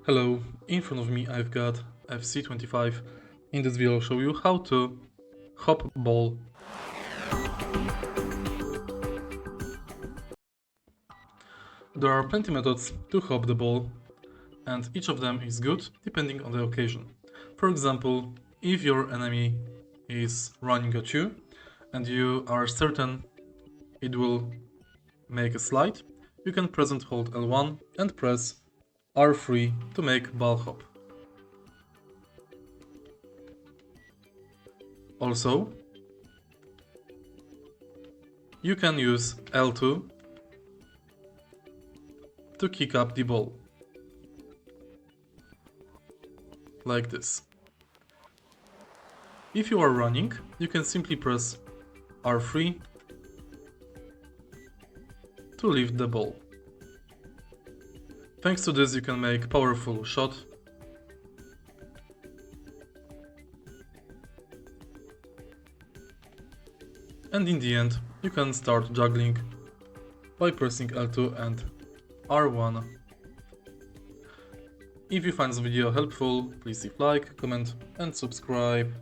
Hello, in front of me I've got FC25. In this video I'll show you how to hop ball. There are plenty methods to hop the ball, and each of them is good depending on the occasion. For example, if your enemy is running at you and you are certain it will make a slide, you can press and hold L1 and press R3 to make ball hop. Also, you can use L2 to kick up the ball, like this. If you are running, you can simply press R3 to lift the ball. Thanks to this you can make powerful shot. And in the end, you can start juggling by pressing L2 and R1. If you find this video helpful, please leave like, comment and subscribe.